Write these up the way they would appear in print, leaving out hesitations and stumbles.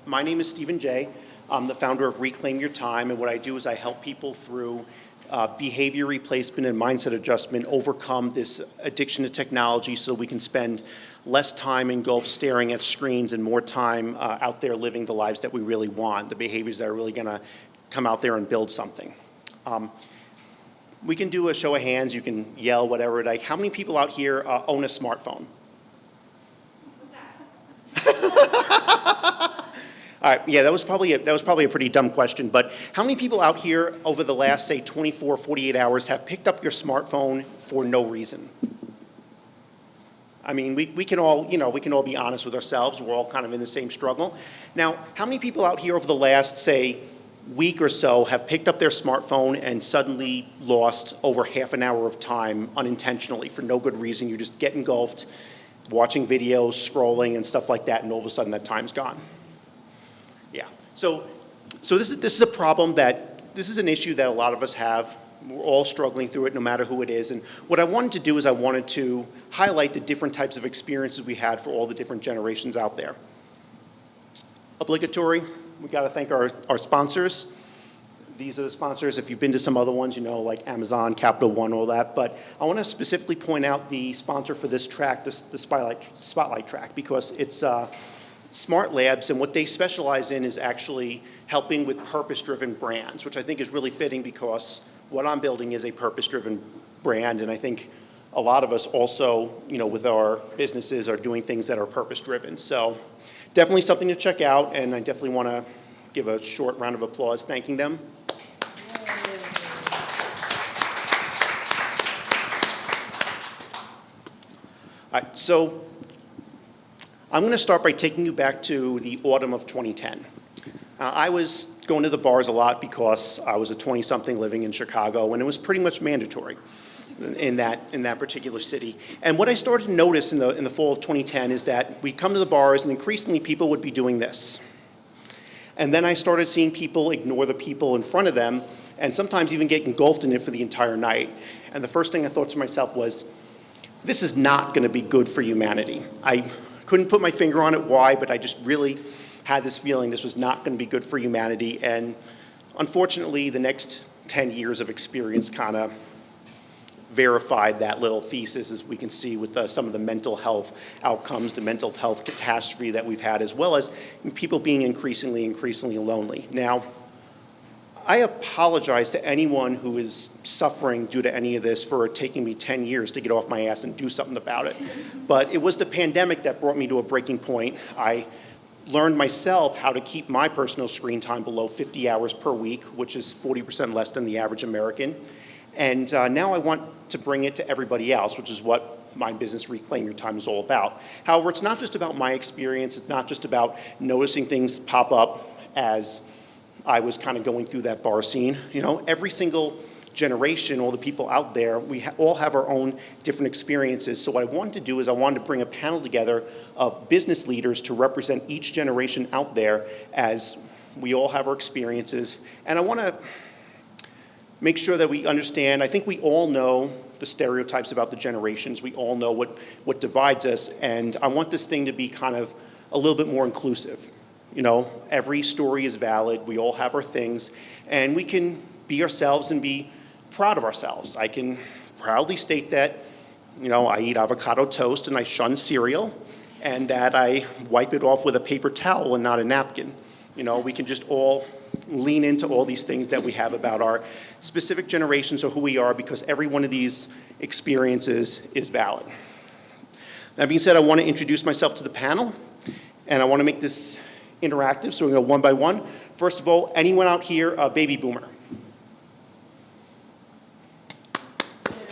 My name is Stephen J. I'm the founder of Reclaim Your Time, and what I do is I help people through behavior replacement and mindset adjustment overcome this addiction to technology so we can spend less time engulfed staring at screens and more time out there living the lives that we really want, the behaviors that are really going to come out there and build something. We can do a show of hands, you can yell, whatever. Like, how many people out here own a smartphone? All right, yeah, that was probably a pretty dumb question, but how many people out here over the last, say, 24, 48 hours have picked up your smartphone for no reason? I mean, we can all, we can all be honest with ourselves. We're all kind of in the same struggle. Now, how many people out here over the last, say, week or so have picked up their smartphone and suddenly lost over half an hour of time unintentionally for no good reason? You just get engulfed watching videos, scrolling, and stuff like that, and all of a sudden that time's gone. Yeah. So this is a problem this is an issue that a lot of us have. We're all struggling through it, no matter who it is. And what I wanted to do is I wanted to highlight the different types of experiences we had for all the different generations out there. Obligatory, we got to thank our sponsors. These are the sponsors. If you've been to some other ones, like Amazon, Capital One, all that. But I want to specifically point out the sponsor for this track, the Spotlight track, because it's Smart Labs, and what they specialize in is actually helping with purpose-driven brands, which I think is really fitting because what I'm building is a purpose-driven brand, and I think a lot of us also, with our businesses are doing things that are purpose-driven. So definitely something to check out, and I definitely want to give a short round of applause thanking them. All right, so I'm going to start by taking you back to the autumn of 2010. I was going to the bars a lot because I was a 20-something living in Chicago, and it was pretty much mandatory in that particular city. And what I started to notice in the fall of 2010 is that we'd come to the bars, and increasingly people would be doing this. And then I started seeing people ignore the people in front of them, and sometimes even get engulfed in it for the entire night. And the first thing I thought to myself was, this is not going to be good for humanity. I couldn't put my finger on it why, but I just really had this feeling this was not going to be good for humanity. And unfortunately, the next 10 years of experience kind of verified that little thesis, as we can see with some of the mental health outcomes, the mental health catastrophe that we've had, as well as people being increasingly lonely. Now, I apologize to anyone who is suffering due to any of this for taking me 10 years to get off my ass and do something about it. But it was the pandemic that brought me to a breaking point. I learned myself how to keep my personal screen time below 50 hours per week, which is 40% less than the average American. And now I want to bring it to everybody else, which is what my business Reclaim Your Time is all about. However, it's not just about my experience. It's not just about noticing things pop up as I was kind of going through that bar scene. Every single generation, all the people out there, we all have our own different experiences. So what I wanted to do is I wanted to bring a panel together of business leaders to represent each generation out there, as we all have our experiences. And I want to make sure that we understand, I think we all know the stereotypes about the generations. We all know what divides us. And I want this thing to be kind of a little bit more inclusive. Every story is valid. We all have our things, and we can be ourselves and be proud of ourselves. I can proudly state that, I eat avocado toast and I shun cereal, and that I wipe it off with a paper towel and not a napkin. We can just all lean into all these things that we have about our specific generations or who we are, because every one of these experiences is valid. That being said, I want to introduce myself to the panel, and I want to make this interactive, so we're going to go one by one. First of all, anyone out here a baby boomer?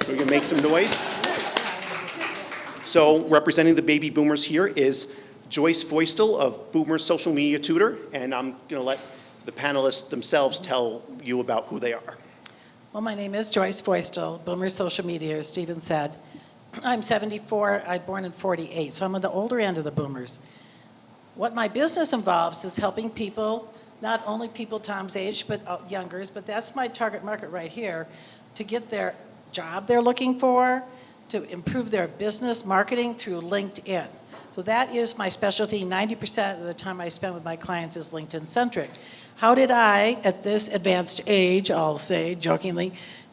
We're going to make some noise. So representing the baby boomers here is Joyce Foistel of Boomer Social Media Tutor, and I'm going to let the panelists themselves tell you about who they are. Well, my name is Joyce Foistel, Boomer Social Media, as Stephen said. I'm 74, I was born in 48, so I'm on the older end of the boomers. What my business involves is helping people, not only people Tom's age, but youngers, but that's my target market right here, to get their job they're looking for, to improve their business marketing through LinkedIn. So that is my specialty. 90% of the time I spend with my clients is LinkedIn-centric. How did I, at this advanced age, I'll say jokingly,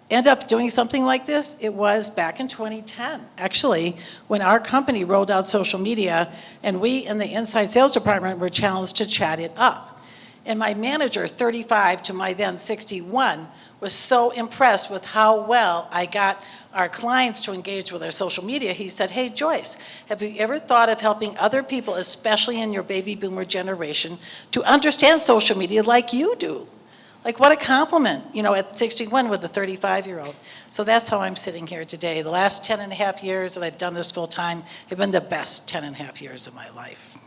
end up doing something like this? It was back in 2010, actually, when our company rolled out social media, and we in the inside sales department were challenged to chat it up. And my manager, 35 to my then 61, was so impressed with how well I got our clients to engage with our social media. He said, "Hey, Joyce, have you ever thought of helping other people, especially in your baby boomer generation, to understand social media like you do?" Like, what a compliment, at 61 with a 35-year-old. So that's how I'm sitting here today. The last 10 and a half years that I've done this full time have been the best 10 and a half years of my life.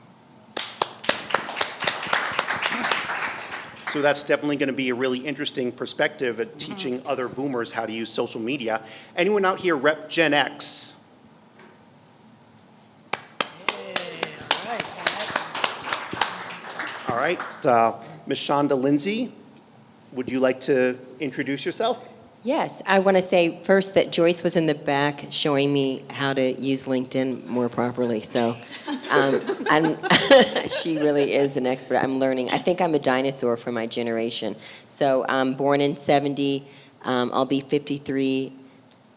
So that's definitely going to be a really interesting perspective at teaching other boomers how to use social media. Anyone out here rep Gen X? All right. Michanda, Lindsey, would you like to introduce yourself? Yes, I want to say first that Joyce was in the back showing me how to use LinkedIn more properly. So she really is an expert. I'm learning. I think I'm a dinosaur for my generation. So I'm born in 70. I'll be 53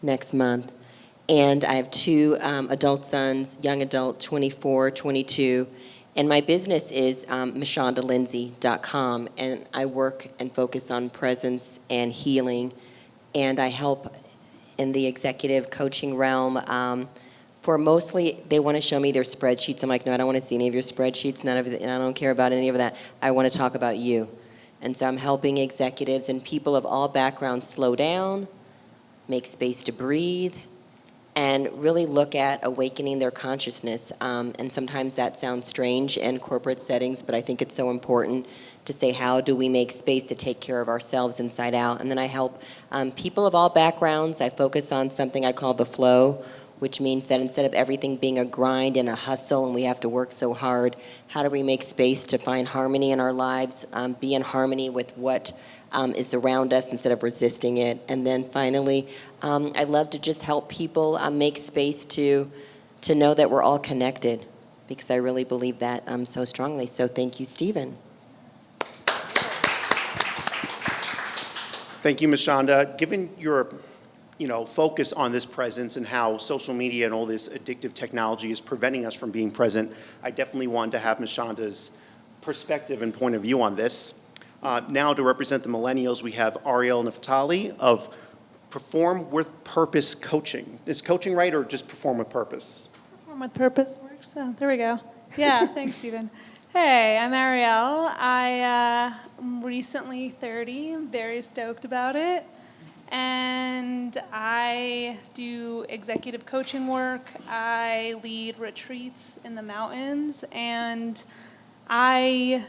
next month. And I have two adult sons, young adult, 24, 22. And my business is MichandaLindsey.com. And I work and focus on presence and healing. And I help in the executive coaching realm for mostly, they want to show me their spreadsheets. I'm like, no, I don't want to see any of your spreadsheets, none of it, and I don't care about any of that. I want to talk about you. And so I'm helping executives and people of all backgrounds slow down, make space to breathe, and really look at awakening their consciousness. And sometimes that sounds strange in corporate settings, but I think it's so important to say, how do we make space to take care of ourselves inside out? And then I help people of all backgrounds. I focus on something I call the flow, which means that instead of everything being a grind and a hustle and we have to work so hard, how do we make space to find harmony in our lives, be in harmony with what is around us instead of resisting it? And then finally, I love to just help people make space to know that we're all connected, because I really believe that so strongly. So thank you, Stephen. Thank you, Michanda. Given your focus on this presence and how social media and all this addictive technology is preventing us from being present, I definitely wanted to have Michanda's perspective and point of view on this. Now to represent the millennials, we have Ariel and Naftali of Perform with Purpose Coaching. Is coaching right, or just Perform with Purpose? Perform with Purpose works. Oh, there we go. Yeah, thanks, Stephen. Hey, I'm Ariel. I'm recently 30. I'm very stoked about it. And I do executive coaching work. I lead retreats in the mountains. And I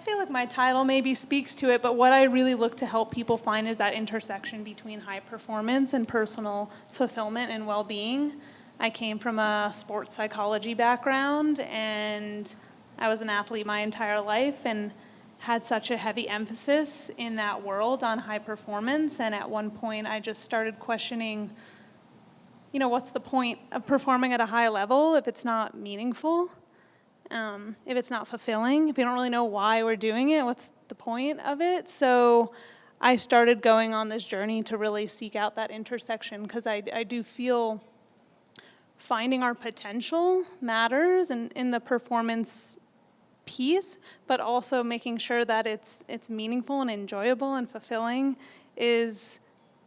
feel like my title maybe speaks to it, but what I really look to help people find is that intersection between high performance and personal fulfillment and well-being. I came from a sports psychology background, and I was an athlete my entire life and had such a heavy emphasis in that world on high performance. And at one point, I just started questioning, what's the point of performing at a high level if it's not meaningful? If it's not fulfilling, if we don't really know why we're doing it, what's the point of it? So I started going on this journey to really seek out that intersection, because I do feel finding our potential matters in the performance piece, but also making sure that it's meaningful and enjoyable and fulfilling is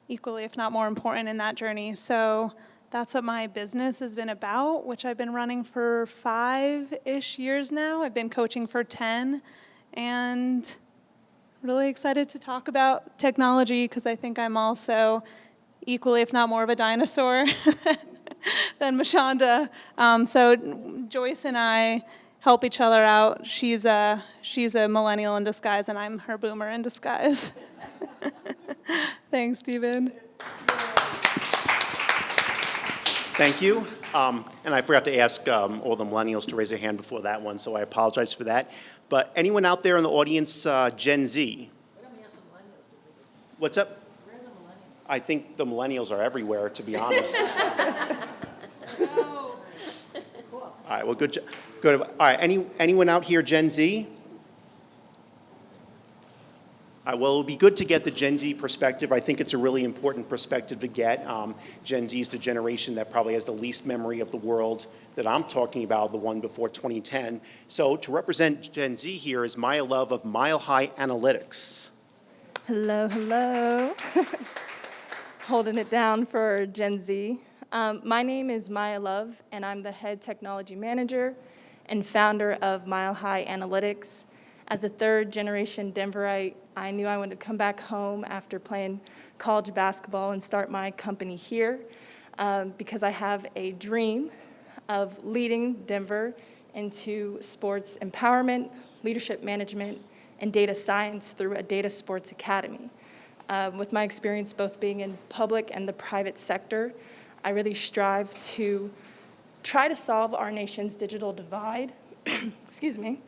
equally, if not more important in that journey. So that's what my business has been about, which I've been running for 5-ish years now. I've been coaching for 10, and really excited to talk about technology, because I think I'm also equally, if not more of a dinosaur than Michanda. So Joyce and I help each other out. She's a millennial in disguise, and I'm her boomer in disguise. Thanks, Stephen. Thank you. And I forgot to ask all the millennials to raise their hand before that one, so I apologize for that. But anyone out there in the audience, Gen Z? What's up? Where are the millennials? I think the millennials are everywhere, to be honest. Oh, cool. All right, well, good. All right, anyone out here Gen Z? Well, it'll be good to get the Gen Z perspective. I think it's a really important perspective to get. Gen Z is the generation that probably has the least memory of the world that I'm talking about, the one before 2010. So to represent Gen Z here is Maya Love of Mile High Analytics. Hello, hello. Holding it down for Gen Z. My name is Maya Love, and I'm the head technology manager and founder of Mile High Analytics. As a third-generation Denverite, I knew I wanted to come back home after playing college basketball and start my company here because I have a dream of leading Denver into sports empowerment, leadership management, and data science through a data sports academy. With my experience both being in public and the private sector, I really strive to try to solve our nation's digital divide, excuse me,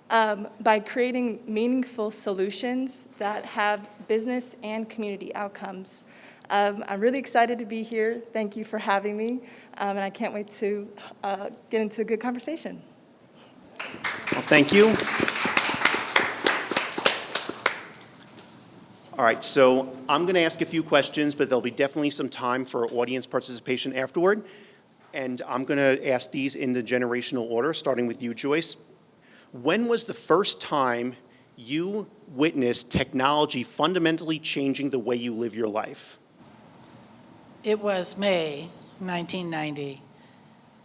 by creating meaningful solutions that have business and community outcomes. I'm really excited to be here. Thank you for having me, and I can't wait to get into a good conversation. Well, thank you. All right, so I'm going to ask a few questions, but there'll be definitely some time for audience participation afterward. And I'm going to ask these in the generational order, starting with you, Joyce. When was the first time you witnessed technology fundamentally changing the way you live your life? It was May 1990.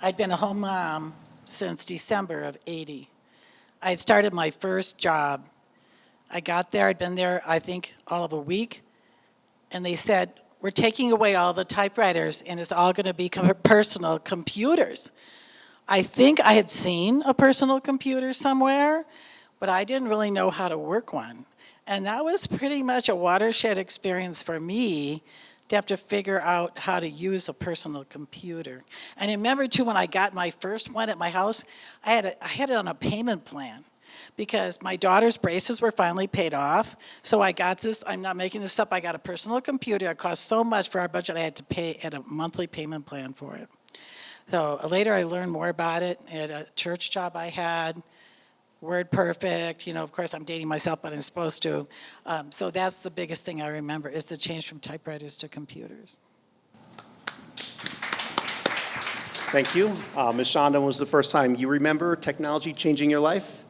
I'd been a home mom since December of 80. I had started my first job. I got there, I'd been there, I think, all of a week, and they said, we're taking away all the typewriters, and it's all going to be personal computers. I think I had seen a personal computer somewhere, but I didn't really know how to work one. And that was pretty much a watershed experience for me to have to figure out how to use a personal computer. And I remember, too, when I got my first one at my house, I had it on a payment plan, because my daughter's braces were finally paid off. So I got this, I'm not making this up, I got a personal computer. It cost so much for our budget, I had to pay at a monthly payment plan for it. So later I learned more about it at a church job I had, WordPerfect, of course I'm dating myself, but I'm supposed to. So that's the biggest thing I remember, is the change from typewriters to computers. Thank you. Michanda, when was the first time you remember technology changing your life?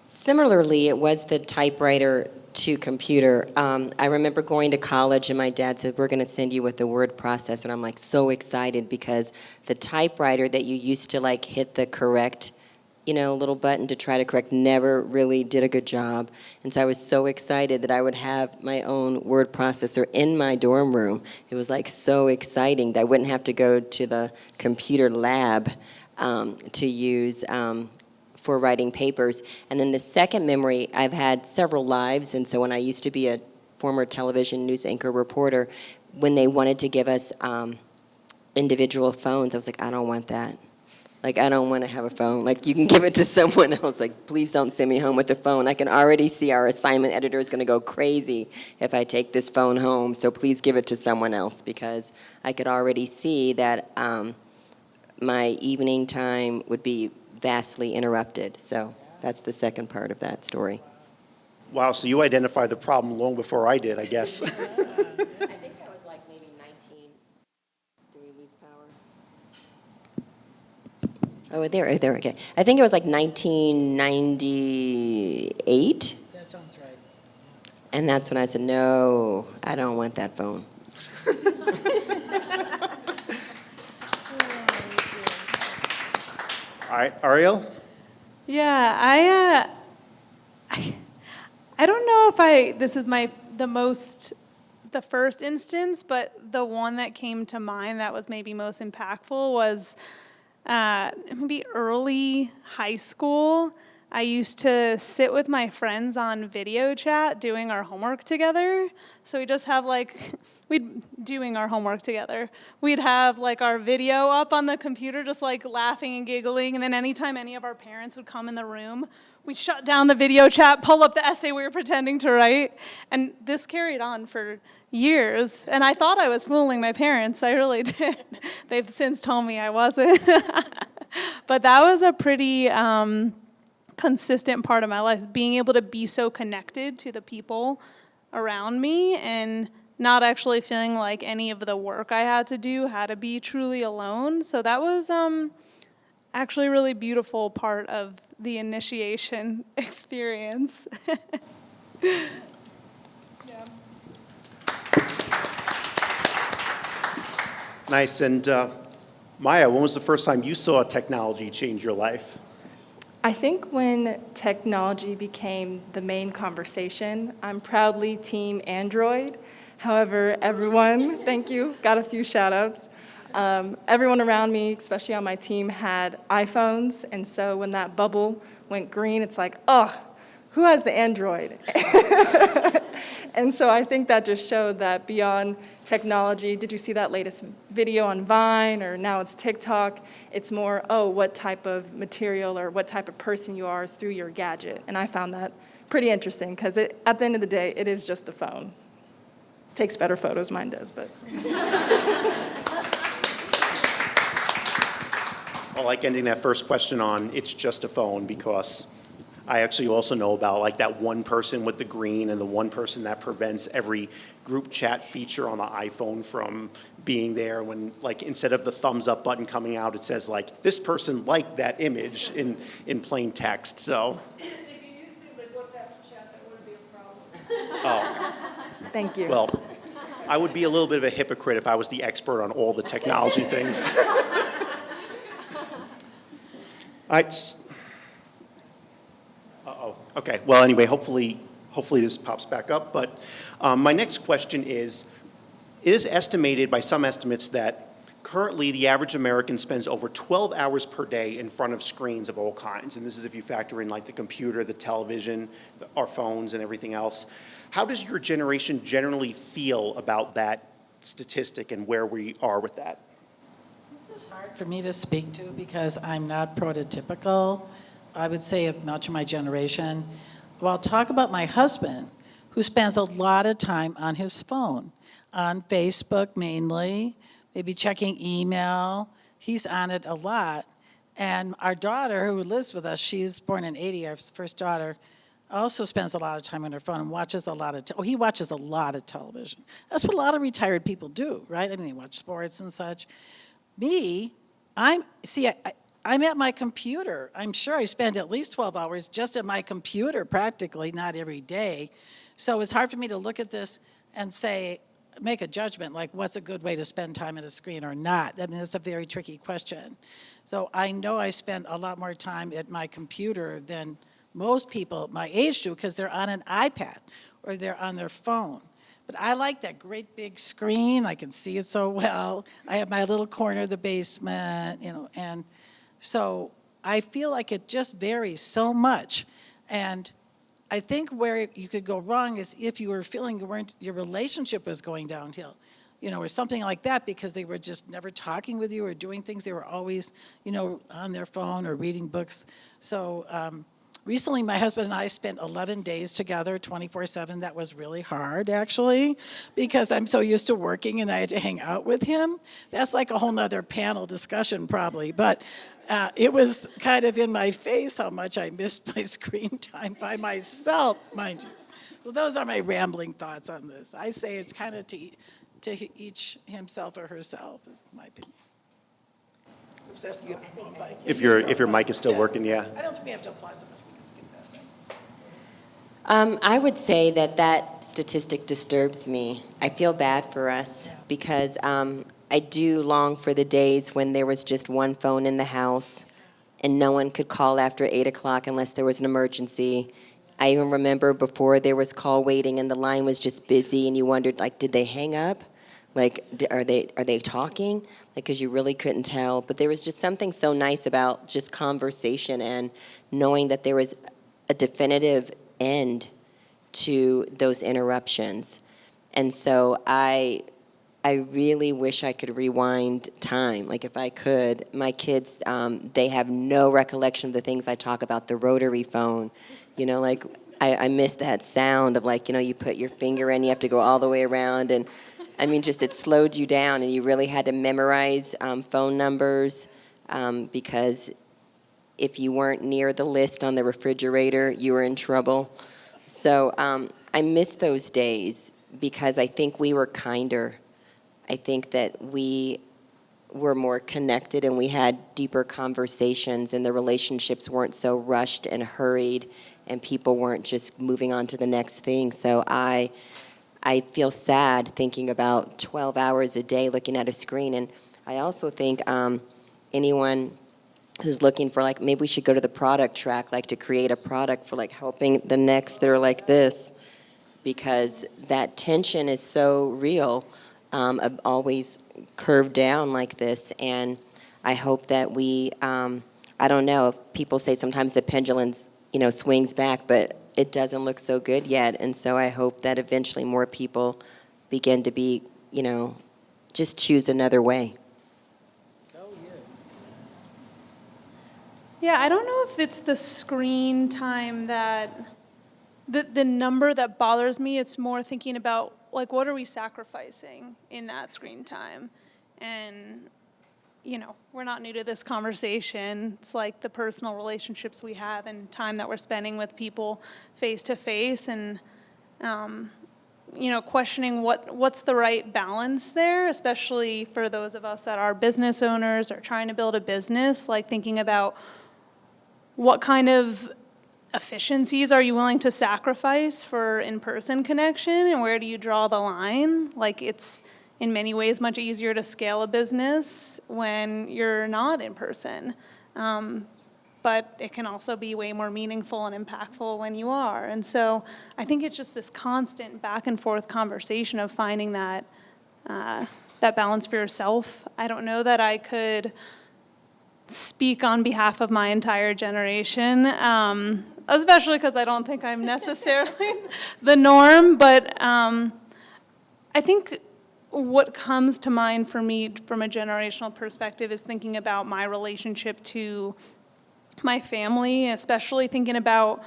Similarly, it was the typewriter to computer. I remember going to college and my dad said, we're going to send you with the word processor. And I'm like so excited because the typewriter that you used to like hit the correct, little button to try to correct never really did a good job. And so I was so excited that I would have my own word processor in my dorm room. It was like so exciting that I wouldn't have to go to the computer lab to use for writing papers. And then the second memory, I've had several lives, and so when I used to be a former television news anchor reporter, when they wanted to give us individual phones, I was like, I don't want that. Like, I don't want to have a phone. Like, you can give it to someone else. Like, please don't send me home with a phone. I can already see our assignment editor is going to go crazy if I take this phone home, so please give it to someone else, because I could already see that my evening time would be vastly interrupted. So that's the second part of that story. Wow, so you identified the problem long before I did, I guess. I think that was like maybe 19. Did we lose power? Oh, there, okay. I think it was like 1998. That sounds right. And that's when I said, no, I don't want that phone. All right, Ariel? Yeah, I don't know if this is the first instance, but the one that came to mind that was maybe most impactful was maybe early high school. I used to sit with my friends on video chat doing our homework together. So we just have doing our homework together. We'd have our video up on the computer, just laughing and giggling. And then anytime any of our parents would come in the room, we'd shut down the video chat, pull up the essay we were pretending to write. And this carried on for years. And I thought I was fooling my parents. I really did. They've since told me I wasn't. But that was a pretty consistent part of my life, being able to be so connected to the people around me and not actually feeling like any of the work I had to do had to be truly alone. So that was actually a really beautiful part of the initiation experience. Nice. And Maya, when was the first time you saw technology change your life? I think when technology became the main conversation, I'm proudly Team Android. However, everyone, thank you, got a few shout outs. Everyone around me, especially on my team, had iPhones, and so when that bubble went green, it's like, oh, who has the Android? And so I think that just showed that beyond technology, did you see that latest video on Vine, or now it's TikTok? It's more, oh, what type of material or what type of person you are through your gadget. And I found that pretty interesting, because at the end of the day, it is just a phone. Takes better photos, mine does, but. I like ending that first question on it's just a phone, because I actually also know about like that one person with the green and the one person that prevents every group chat feature on the iPhone from being there, when like instead of the thumbs up button coming out, it says like this person liked that image in plain text. So If you use things like WhatsApp chat, that wouldn't be a problem. Thank you. well, I would be a little bit of a hypocrite if I was the expert on all the technology things. All right. Uh-oh. Okay. Well, anyway, hopefully this pops back up. But my next question is, it is estimated by some estimates that currently the average American spends over 12 hours per day in front of screens of all kinds. And this is if you factor in like the computer, the television, our phones, and everything else. How does your generation generally feel about that statistic and where we are with that? This is hard for me to speak to because I'm not prototypical, I would say, of much of my generation. Well, I'll talk about my husband, who spends a lot of time on his phone, on Facebook mainly, maybe checking email. He's on it a lot. And our daughter, who lives with us, she's born in '80, our first daughter, also spends a lot of time on her phone and watches a lot of, he watches a lot of television. That's what a lot of retired people do, right? I mean, they watch sports and such. Me, I'm at my computer. I'm sure I spend at least 12 hours just at my computer practically, not every day. So it's hard for me to look at this and say, make a judgment, like what's a good way to spend time at a screen or not. I mean, that's a very tricky question. So I know I spend a lot more time at my computer than most people my age do, because they're on an iPad or they're on their phone. But I like that great big screen. I can see it so well. I have my little corner of the basement, and so I feel like it just varies so much. And I think where you could go wrong is if you were feeling your relationship was going downhill, or something like that, because they were just never talking with you or doing things. They were always, on their phone or reading books. So recently, my husband and I spent 11 days together, 24/7. That was really hard, actually, because I'm so used to working and I had to hang out with him. That's like a whole nother panel discussion, probably. But it was kind of in my face how much I missed my screen time by myself, mind you. Well, those are my rambling thoughts on this. I say it's kind of to each himself or herself, is my opinion. If your mic is still working, yeah. I don't think we have to apply so much. We can skip that. I would say that statistic disturbs me. I feel bad for us because I do long for the days when there was just one phone in the house and no one could call after 8 o'clock unless there was an emergency. I even remember before there was call waiting and the line was just busy and you wondered, like, did they hang up? Like, are they talking? Like, because you really couldn't tell. But there was just something so nice about just conversation and knowing that there was a definitive end to those interruptions. And so I really wish I could rewind time. Like, if I could, my kids, they have no recollection of the things I talk about, the rotary phone. Like, I miss that sound of, like, you put your finger in, you have to go all the way around. And, I mean, just it slowed you down, and you really had to memorize phone numbers. because if you weren't near the list on the refrigerator, you were in trouble. So I miss those days because I think we were kinder. I think that we were more connected and we had deeper conversations and the relationships weren't so rushed and hurried and people weren't just moving on to the next thing. So I feel sad thinking about 12 hours a day looking at a screen. And I also think anyone who's looking for, like, maybe we should go to the product track, like to create a product for like helping the necks that are like this, because that tension is so real, of always curved down like this. And I hope that we, I don't know, people say sometimes the pendulum's, swings back, but it doesn't look so good yet. And so I hope that eventually more people begin to be, just choose another way. Yeah, I don't know if it's the screen time that, the number that bothers me. It's more thinking about, like, what are we sacrificing in that screen time? And, we're not new to this conversation. It's like the personal relationships we have and time that we're spending with people face to face, and, questioning what's the right balance there, especially for those of us that are business owners or trying to build a business, like thinking about what kind of efficiencies are you willing to sacrifice for in-person connection, and where do you draw the line? Like, it's in many ways much easier to scale a business when you're not in person. But it can also be way more meaningful and impactful when you are. And so I think it's just this constant back and forth conversation of finding that balance for yourself. I don't know that I could speak on behalf of my entire generation, especially because I don't think I'm necessarily the norm. But I think what comes to mind for me from a generational perspective is thinking about my relationship to my family, especially thinking about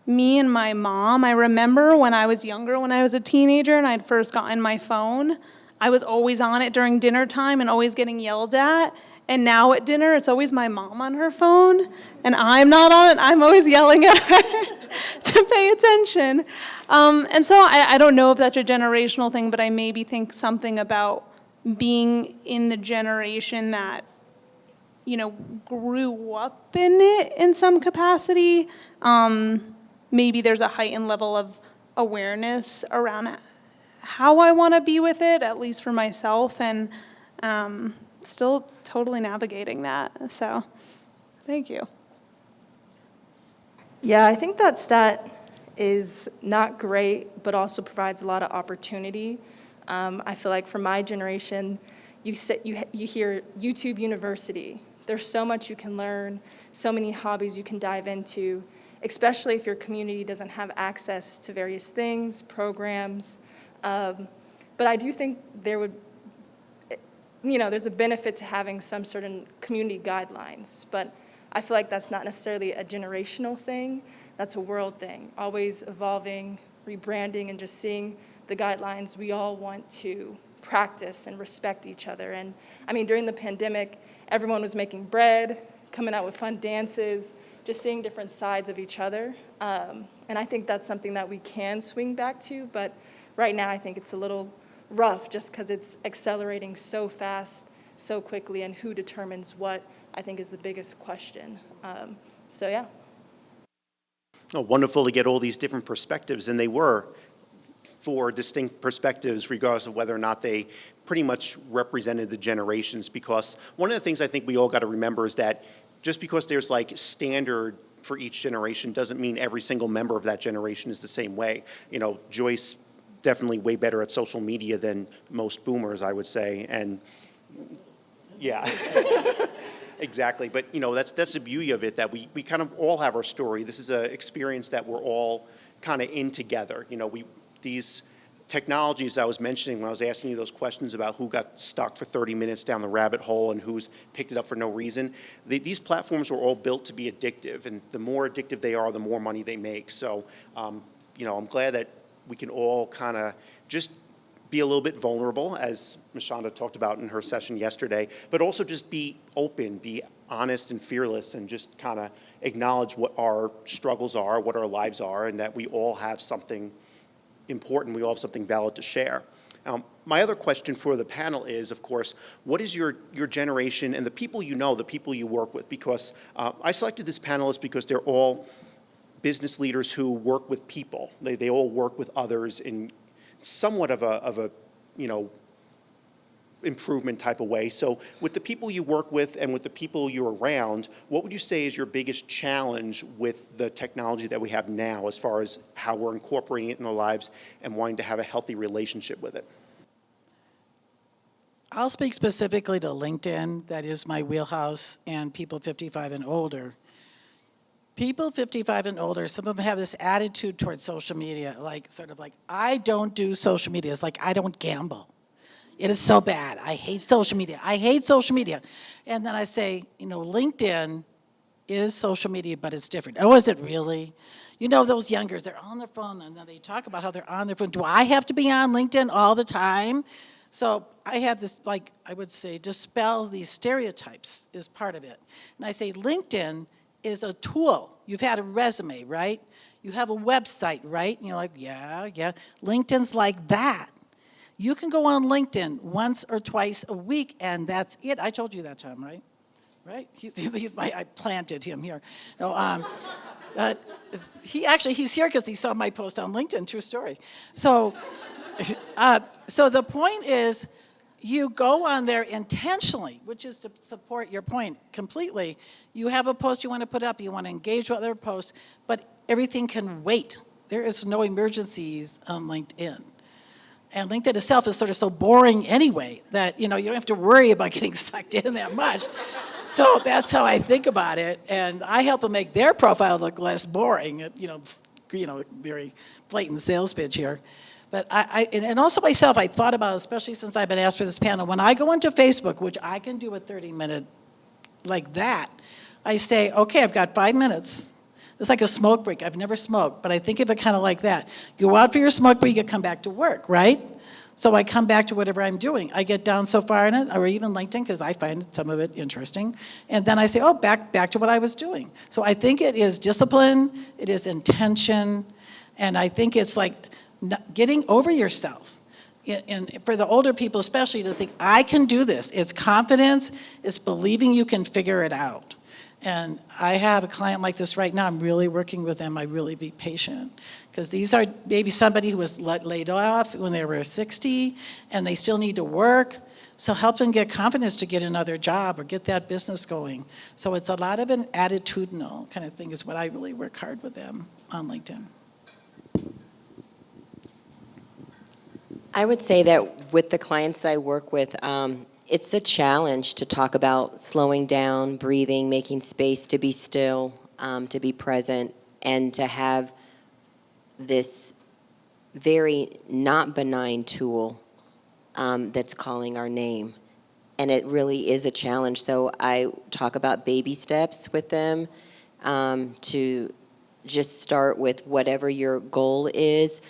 me and my mom. I remember when I was younger, when I was a teenager and I'd first gotten my phone, I was always on it during dinner time and always getting yelled at. And now at dinner, it's always my mom on her phone, and I'm not on it. I'm always yelling at her to pay attention. And so I don't know if that's a generational thing, but I maybe think something about being in the generation that, grew up in it in some capacity. Maybe there's a heightened level of awareness around how I want to be with it, at least for myself, and still totally navigating that. So, thank you. Yeah, I think that stat is not great, but also provides a lot of opportunity. I feel like for my generation, you hear YouTube University. There's so much you can learn, so many hobbies you can dive into, especially if your community doesn't have access to various things, programs. But I do think there's a benefit to having some certain community guidelines, but I feel like that's not necessarily a generational thing, that's a world thing, always evolving, rebranding, and just seeing the guidelines we all want to practice and respect each other. And I mean, during the pandemic, everyone was making bread, coming out with fun dances, just seeing different sides of each other. And I think that's something that we can swing back to, but right now I think it's a little rough just because it's accelerating so fast, so quickly, and who determines what, I think, is the biggest question. So yeah. Oh, wonderful to get all these different perspectives, and they were 4 distinct perspectives regardless of whether or not they pretty much represented the generations, because one of the things I think we all got to remember is that just because there's like standard for each generation doesn't mean every single member of that generation is the same way. Joyce definitely way better at social media than most boomers, I would say, and yeah. Exactly, but that's the beauty of it, that we kind of all have our story. This is an experience that we're all kind of in together. These technologies I was mentioning when I was asking you those questions about who got stuck for 30 minutes down the rabbit hole and who's picked it up for no reason, these platforms were all built to be addictive, and the more addictive they are, the more money they make. So, I'm glad that we can all kind of just be a little bit vulnerable, as Michanda talked about in her session yesterday, but also just be open, be honest and fearless, and just kind of acknowledge what our struggles are, what our lives are, and that we all have something important, we all have something valid to share. My other question for the panel is, of course, what is your generation and the people you know, the people you work with? Because I selected this panelist because they're all business leaders who work with people. They all work with others in somewhat of a improvement type of way. So with the people you work with and with the people you're around, what would you say is your biggest challenge with the technology that we have now as far as how we're incorporating it in our lives and wanting to have a healthy relationship with it? I'll speak specifically to LinkedIn, that is my wheelhouse, and people 55 and older. People 55 and older, some of them have this attitude towards social media, like I don't do social media. It's like I don't gamble. It is so bad. I hate social media. I hate social media. And then I say, LinkedIn is social media, but it's different. Oh, is it really? Those youngers, they're on their phone, and then they talk about how they're on their phone. Do I have to be on LinkedIn all the time? So I have this, I would say, dispel these stereotypes is part of it. And I say LinkedIn is a tool. You've had a resume, right? You have a website, right? And you're like, yeah. LinkedIn's like that. You can go on LinkedIn once or twice a week, and that's it. I told you that, Tom, right? Right? I planted him here. No, he's here because he saw my post on LinkedIn, true story. So the point is, you go on there intentionally, which is to support your point completely. You have a post you want to put up, you want to engage with other posts, but everything can wait. There is no emergencies on LinkedIn. And LinkedIn itself is sort of so boring anyway that, you don't have to worry about getting sucked in that much. So that's how I think about it. And I help them make their profile look less boring, very blatant sales pitch here. But and also myself, I thought about, especially since I've been asked for this panel, when I go into Facebook, which I can do a 30-minute like that, I say, okay, I've got 5 minutes. It's like a smoke break. I've never smoked, but I think of it kind of like that. Go out for your smoke break, you come back to work, right? So I come back to whatever I'm doing. I get down so far in it, or even LinkedIn, because I find some of it interesting. And then I say, oh, back to what I was doing. So I think it is discipline, it is intention, and I think it's like getting over yourself. And for the older people especially, to think, I can do this. It's confidence, it's believing you can figure it out. And I have a client like this right now. I'm really working with them. I really be patient. Because these are maybe somebody who was laid off when they were 60, and they still need to work. So help them get confidence to get another job or get that business going. So it's a lot of an attitudinal kind of thing is what I really work hard with them on LinkedIn. I would say that with the clients that I work with, it's a challenge to talk about slowing down, breathing, making space to be still, to be present, and to have this very not benign tool that's calling our name. And it really is a challenge. So I talk about baby steps with them to just start with whatever your goal is.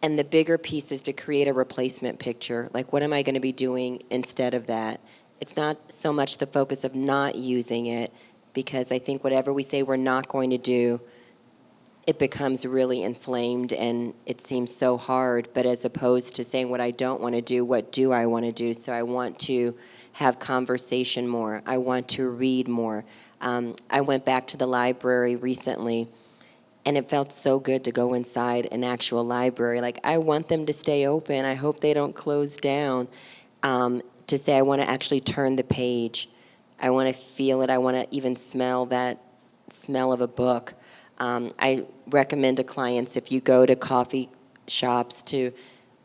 And the bigger piece is to create a replacement picture. Like, what am I going to be doing instead of that? It's not so much the focus of not using it, because I think whatever we say we're not going to do, it becomes really inflamed and it seems so hard. But as opposed to saying what I don't want to do, what do I want to do? So I want to have conversation more. I want to read more. I went back to the library recently, and it felt so good to go inside an actual library. Like, I want them to stay open. I hope they don't close down. To say I want to actually turn the page. I want to feel it. I want to even smell that smell of a book. I recommend to clients, if you go to coffee shops, to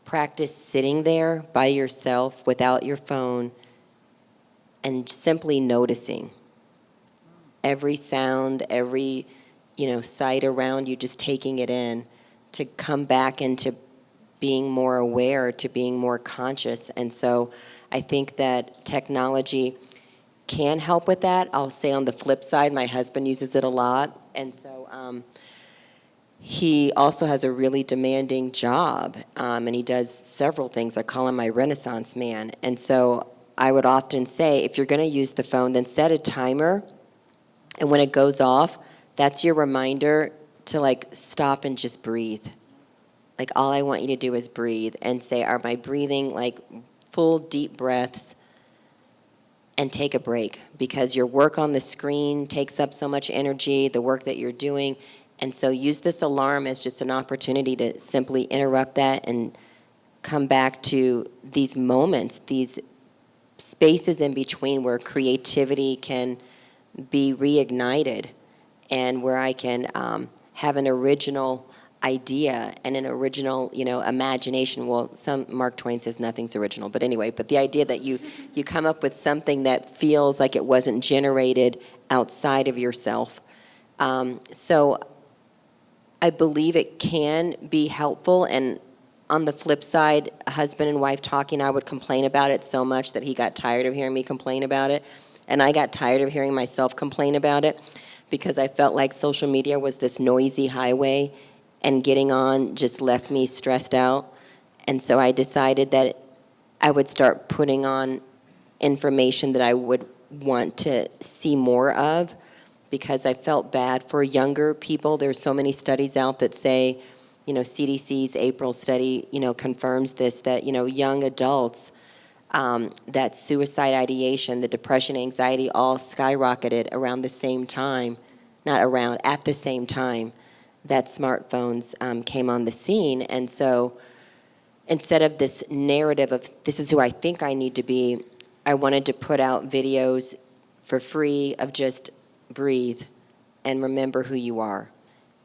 practice sitting there by yourself without your phone and simply noticing every sound, every sight around you, just taking it in, to come back into being more aware, to being more conscious. And so I think that technology can help with that. I'll say on the flip side, my husband uses it a lot. And so he also has a really demanding job, and he does several things. I call him my Renaissance man. And so I would often say, if you're going to use the phone, then set a timer, and when it goes off, that's your reminder to like stop and just breathe. Like, all I want you to do is breathe and say, are my breathing like full deep breaths, and take a break, because your work on the screen takes up so much energy, the work that you're doing. And so use this alarm as just an opportunity to simply interrupt that and come back to these moments, these spaces in between where creativity can be reignited, and where I can have an original idea and an original, imagination. Well, Mark Twain says nothing's original, but anyway, but the idea that you come up with something that feels like it wasn't generated outside of yourself. So I believe it can be helpful, and on the flip side, a husband and wife talking, I would complain about it so much that he got tired of hearing me complain about it, and I got tired of hearing myself complain about it, because I felt like social media was this noisy highway, and getting on just left me stressed out. And so I decided that I would start putting on information that I would want to see more of, because I felt bad for younger people. There's so many studies out that say, CDC's April study, confirms this, that, young adults, that suicide ideation, the depression, anxiety, all skyrocketed around the same time, at the same time that smartphones came on the scene. And so instead of this narrative of this is who I think I need to be, I wanted to put out videos for free of just breathe and remember who you are.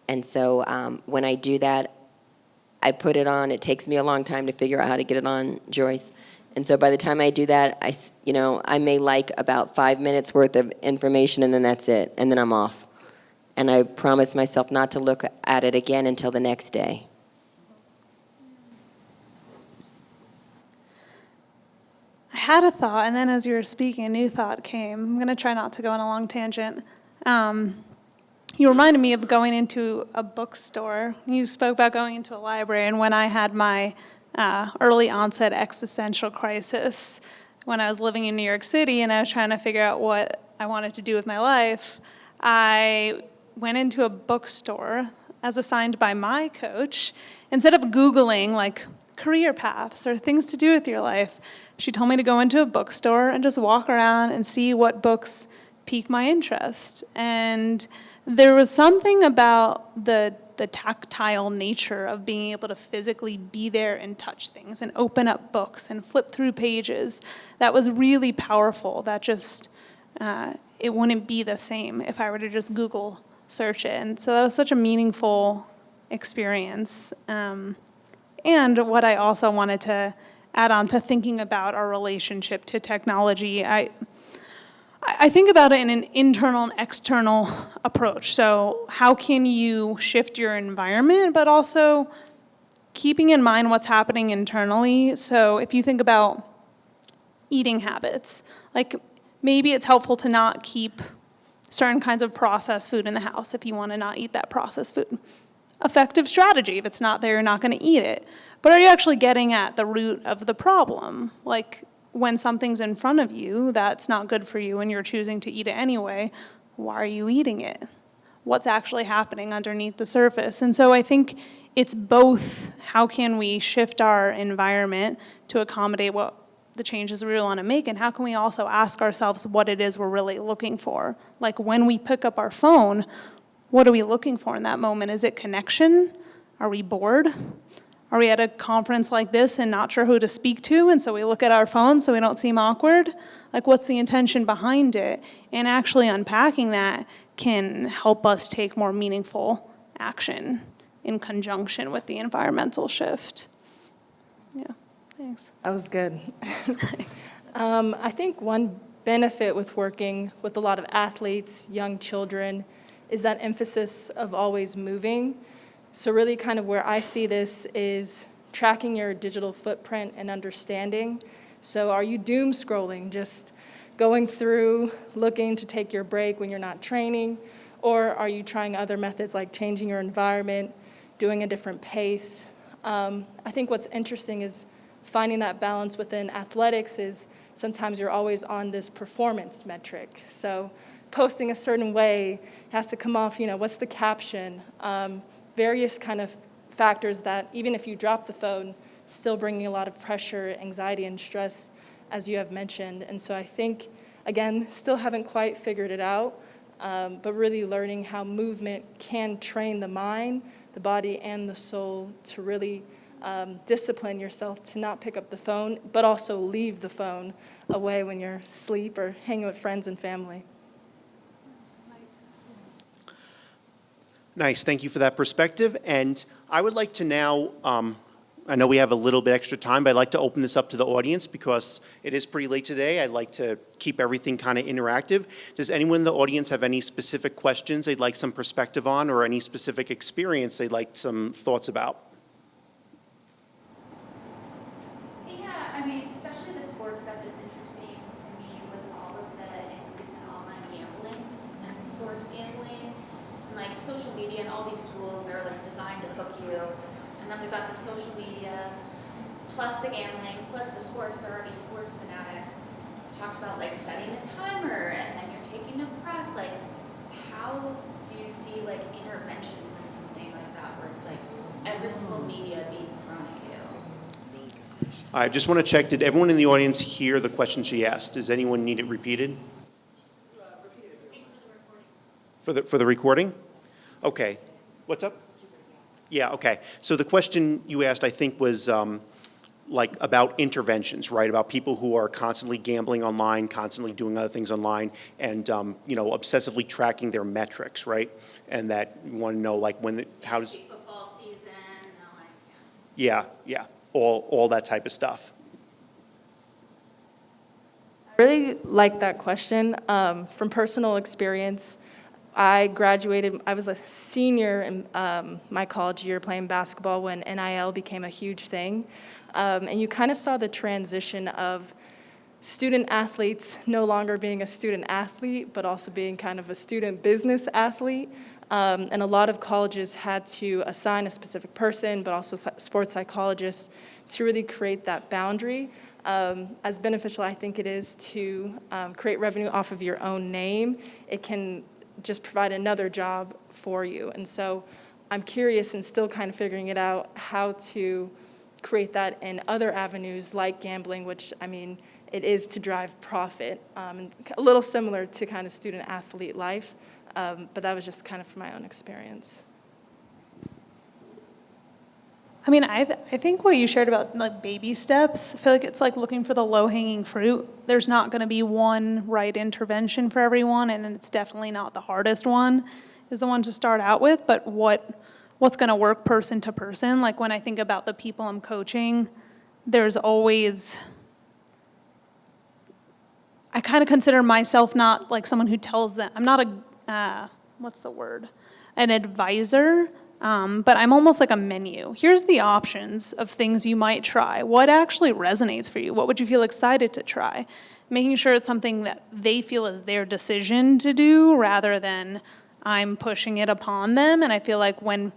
And so when I do that, I put it on. It takes me a long time to figure out how to get it on, Joyce. And so by the time I do that, I may like about 5 minutes worth of information, and then that's it, and then I'm off. And I promise myself not to look at it again until the next day. I had a thought, and then as you were speaking, a new thought came. I'm going to try not to go on a long tangent. You reminded me of going into a bookstore. You spoke about going into a library, and when I had my early onset existential crisis, when I was living in New York City and I was trying to figure out what I wanted to do with my life, I went into a bookstore as assigned by my coach. Instead of Googling like career paths or things to do with your life, she told me to go into a bookstore and just walk around and see what books pique my interest. And there was something about the tactile nature of being able to physically be there and touch things and open up books and flip through pages that was really powerful. That just, it wouldn't be the same if I were to just Google search it. And so that was such a meaningful experience. And what I also wanted to add on to thinking about our relationship to technology, I think about it in an internal and external approach. So how can you shift your environment, but also keeping in mind what's happening internally? So if you think about eating habits, like maybe it's helpful to not keep certain kinds of processed food in the house if you want to not eat that processed food. Effective strategy. If it's not there, you're not going to eat it. But are you actually getting at the root of the problem? Like when something's in front of you that's not good for you and you're choosing to eat it anyway, why are you eating it? What's actually happening underneath the surface? And so I think it's both how can we shift our environment to accommodate what the changes we really want to make, and how can we also ask ourselves what it is we're really looking for? Like when we pick up our phone, what are we looking for in that moment? Is it connection? Are we bored? Are we at a conference like this and not sure who to speak to, and so we look at our phones so we don't seem awkward? Like, what's the intention behind it? And actually unpacking that can help us take more meaningful action in conjunction with the environmental shift. Yeah, thanks. That was good. I think one benefit with working with a lot of athletes, young children, is that emphasis of always moving. So really kind of where I see this is tracking your digital footprint and understanding. So are you doom scrolling, just going through, looking to take your break when you're not training? Or are you trying other methods like changing your environment, doing a different pace? I think what's interesting is finding that balance within athletics is sometimes you're always on this performance metric. So posting a certain way has to come off, what's the caption? Various kind of factors that even if you drop the phone, still bringing a lot of pressure, anxiety, and stress, as you have mentioned. And so I think, again, still haven't quite figured it out, but really learning how movement can train the mind, the body, and the soul to really discipline yourself to not pick up the phone, but also leave the phone away when you're asleep or hanging with friends and family. Nice, thank you for that perspective. And I would like to now, I know we have a little bit extra time, but I'd like to open this up to the audience because it is pretty late today. I'd like to keep everything kind of interactive. Does anyone in the audience have any specific questions they'd like some perspective on, or any specific experience they'd like some thoughts about? Yeah, I mean, especially the sports stuff is interesting to me with all of the increase in online gambling and sports gambling. And like social media and all these tools, they're like designed to hook you. And then we've got the social media, plus the gambling, plus the sports. They're already sports fanatics. We talked about like setting a timer and then you're taking a breath. Like, how do you see like interventions in something like that where it's like every single media being thrown at you? I just want to check, did everyone in the audience hear the question she asked? Does anyone need it repeated? For the recording? Okay. What's up? Yeah, okay. So the question you asked, I think, was like about interventions, right? About people who are constantly gambling online, constantly doing other things online, and obsessively tracking their metrics, right? And that you want to know, like, how does Football season, like, yeah, all that type of stuff. I really like that question. From personal experience, I graduated, I was a senior in my college year playing basketball when NIL became a huge thing. And you kind of saw the transition of student athletes no longer being a student athlete, but also being kind of a student business athlete. And a lot of colleges had to assign a specific person, but also sports psychologists to really create that boundary. As beneficial I think it is to create revenue off of your own name, it can just provide another job for you. And so I'm curious and still kind of figuring it out how to create that in other avenues like gambling, which, I mean, it is to drive profit, and a little similar to kind of student athlete life, but that was just kind of from my own experience. I mean, I think what you shared about like baby steps, I feel like it's like looking for the low-hanging fruit. There's not going to be one right intervention for everyone, and it's definitely not the hardest one is the one to start out with, but what's going to work person to person. Like when I think about the people I'm coaching, there's always, I kind of consider myself not like someone who tells them, I'm not an advisor. But I'm almost like a menu. Here's the options of things you might try. What actually resonates for you? What would you feel excited to try? Making sure it's something that they feel is their decision to do rather than I'm pushing it upon them. And I feel like when